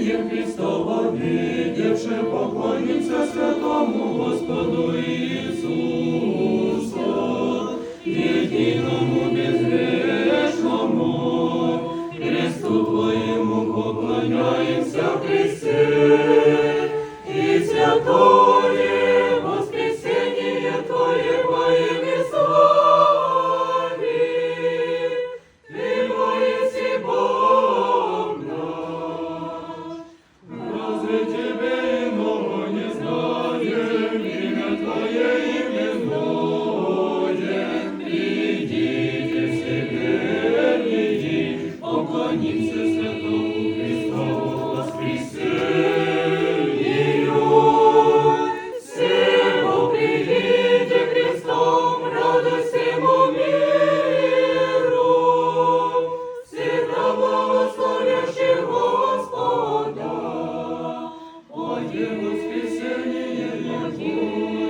воскресіння Христова, видевши, поклонимся святому Господу Иисусу, единому безгрешному, Христу Твоему поклоняемся в Христе, и святое воскресение Твое во имя слави, Ты воиси Бог наш. Разве Тебе иного не знаем, имя Твое именуем? Придите все верные, поклонимся святому Христову воскресению. Всего придите Христом, радостному миру, всегда благословящих Господа, Боже воскресение Его.